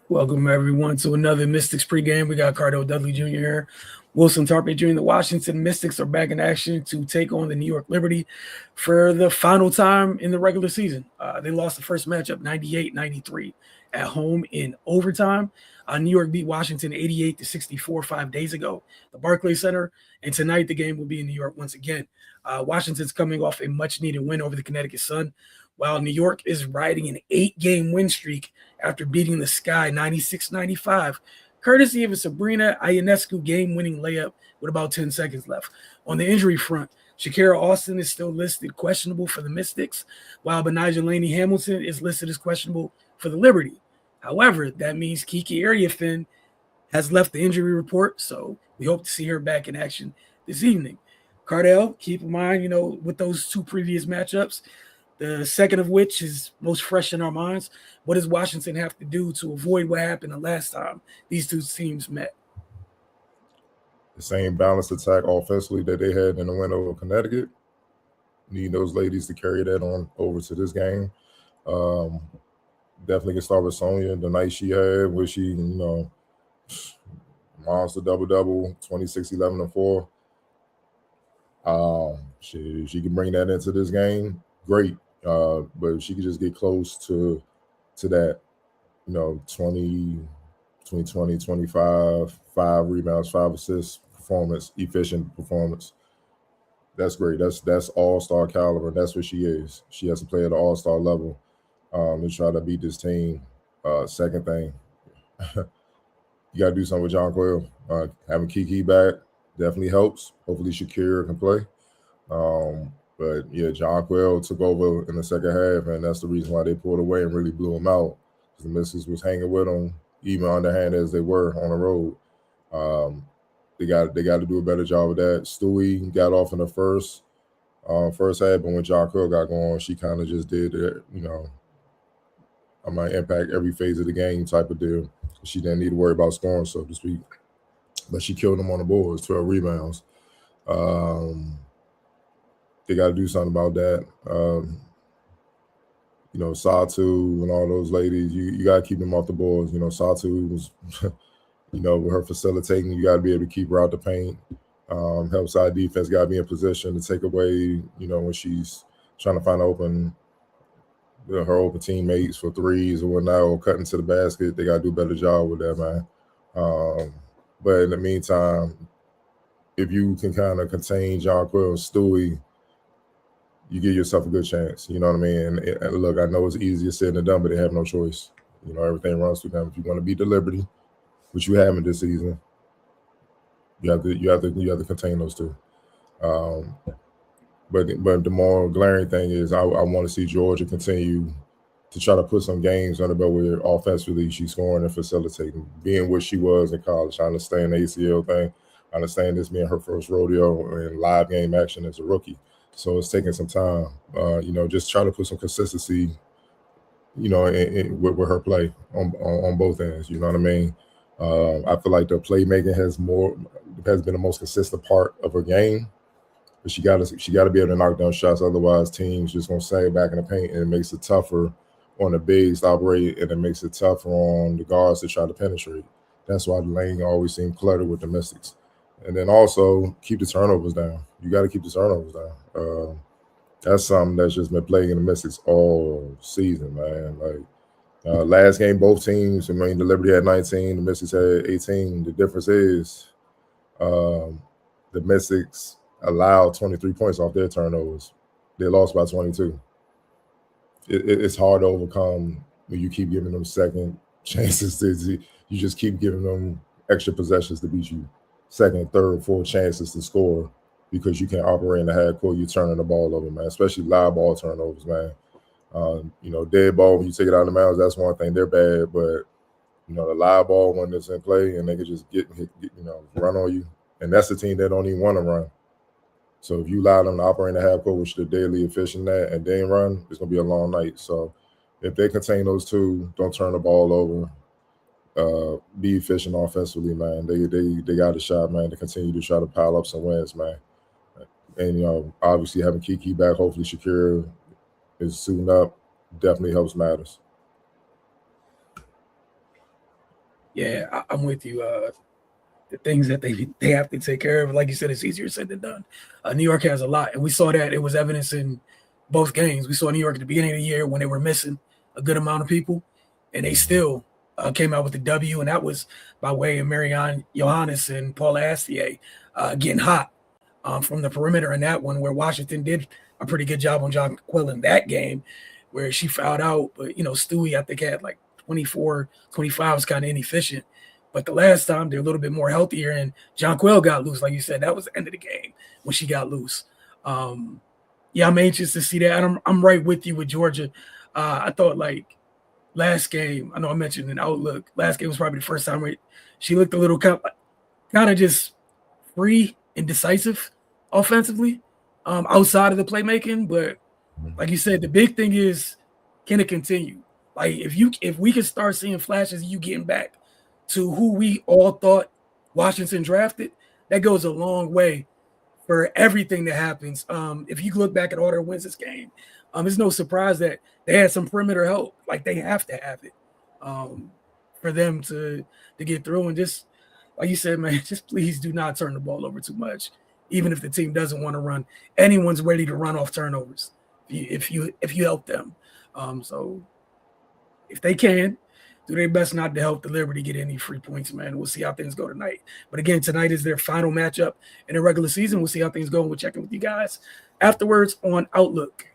Welcome everyone to another Mystics pregame. We got Cardell Dudley Jr. here. Wilson Tarpe Jr. The Washington Mystics are back in action to take on the New York Liberty for the final time in the regular season. They lost the first matchup 98-93 at home in overtime. New York beat Washington 88-64 5 days ago, the Barclays Center, and tonight the game will be in New York once again. Washington's coming off a much-needed win over the Connecticut Sun, while New York is riding an 8-game win streak after beating the Sky 96-95, courtesy of a Sabrina Ionescu game-winning layup with about 10 seconds left. On the injury front, Shakira Austin is still listed questionable for the Mystics, while Benijah Laney Hamilton is listed as questionable for the Liberty. However, that means Kiki Ariafin has left the injury report, so we hope to see her back in action this evening. Cardell, keep in mind, with those two previous matchups, the second of which is most fresh in our minds. What does Washington have to do to avoid what happened the last time these two teams met? The same balanced attack offensively that they had in the win over Connecticut. Need those ladies to carry that on over to this game. Definitely can start with Sonya. The night she had, where she, monster double, 26, 11, and 4. She can bring that into this game. Great. But if she could just get close to that, 20, 25, 5 rebounds, 5 assists performance, efficient performance. That's great. That's all-star caliber. That's what she is. She has to play at the all-star level to try to beat this team. Second thing, you got to do something with John Quill. Having Kiki back definitely helps. Hopefully Shakira can play. But yeah, John Quill took over in the second half, and that's the reason why they pulled away and really blew him out. The Mystics was hanging with them, even underhand as they were on the road. They got to do a better job of that. Stewie got off in the first half, but when John Quill got going, she kind of just did it, I might impact every phase of the game type of deal. She didn't need to worry about scoring, so to speak. But she killed them on the boards, 12 rebounds. They got to do something about that. Satu and all those ladies, you got to keep them off the boards. Satu was, with her facilitating, you got to be able to keep her out the paint. Help side defense got to be in position to take away, when she's trying to find her open teammates for threes or whatnot, or cutting to the basket. They got to do a better job with that, man. But in the meantime, if you can kind of contain John Quill and Stewie, you give yourself a good chance. You know what I mean? And look, I know it's easier said than done, but they have no choice. Everything runs through them. If you want to beat the Liberty, which you haven't this season, you have to contain those two. But the more glaring thing is I want to see Georgia continue to try to put some games on the belt where offensively she's scoring and facilitating, being what she was in college. I understand the ACL thing. I understand this being her first rodeo in live game action as a rookie. So it's taking some time. Just try to put some consistency, with her play on both ends. You know what I mean? I feel like the playmaking has been the most consistent part of her game. But she got to be able to knock down shots. Otherwise, teams just gonna sag back in the paint, and it makes it tougher on the bigs to operate, and it makes it tougher on the guards to try to penetrate. That's why the lane always seemed cluttered with the Mystics. And then also keep the turnovers down. You got to keep the turnovers down. That's something that's just been plaguing the Mystics all season, man. Like last game, both teams. I mean, the Liberty had 19, the Mystics had 18. The difference is the Mystics allowed 23 points off their turnovers. They lost by 22. It's hard to overcome when you keep giving them second chances. You just keep giving them extra possessions to beat you. Second, third, fourth chances to score because you can't operate in the half court. You're turning the ball over, man, especially live ball turnovers, man. Dead ball, when you take it out of the mouths, that's one thing. They're bad, but, the live ball when it's in play and they can just get run on you. And that's the team that don't even want to run. So if you allow them to operate in the half court, which they're daily efficient at, and they ain't run, it's going to be a long night. So if they contain those two, don't turn the ball over. Be efficient offensively, man. They got a shot, man, to continue to try to pile up some wins, man. And obviously having Kiki back, hopefully Shakira is suiting up, definitely helps matters. Yeah, I'm with you. The things that they have to take care of, like you said, it's easier said than done. New York has a lot, and we saw that it was evidence in both games. We saw New York at the beginning of the year when they were missing a good amount of people, and they still came out with the W, and that was by way of Marianne Johannes and Paula Astier getting hot from the perimeter in that one, where Washington did a pretty good job on John Quill in that game, where she fouled out. But, Stewie, I think, had like 24, 25 was kind of inefficient. But the last time, they're a little bit more healthier, and John Quill got loose. Like you said, that was the end of the game when she got loose. Yeah, I'm anxious to see that. I'm right with you with Georgia. I thought, like, last game, I know I mentioned in Outlook, last game was probably the first time where she looked a little kind of just free and decisive offensively outside of the playmaking. But like you said, the big thing is, can it continue? Like, if we can start seeing flashes of you getting back to who we all thought Washington drafted, that goes a long way for everything that happens. If you look back at all their wins this game, it's no surprise that they had some perimeter help. Like, they have to have it for them to get through. And just like you said, man, just please do not turn the ball over too much. Even if the team doesn't want to run, anyone's ready to run off turnovers if you help them. So if they can, do their best not to help the Liberty get any free points, man. We'll see how things go tonight. But again, tonight is their final matchup in the regular season. We'll see how things go, and we'll check in with you guys afterwards on Outlook.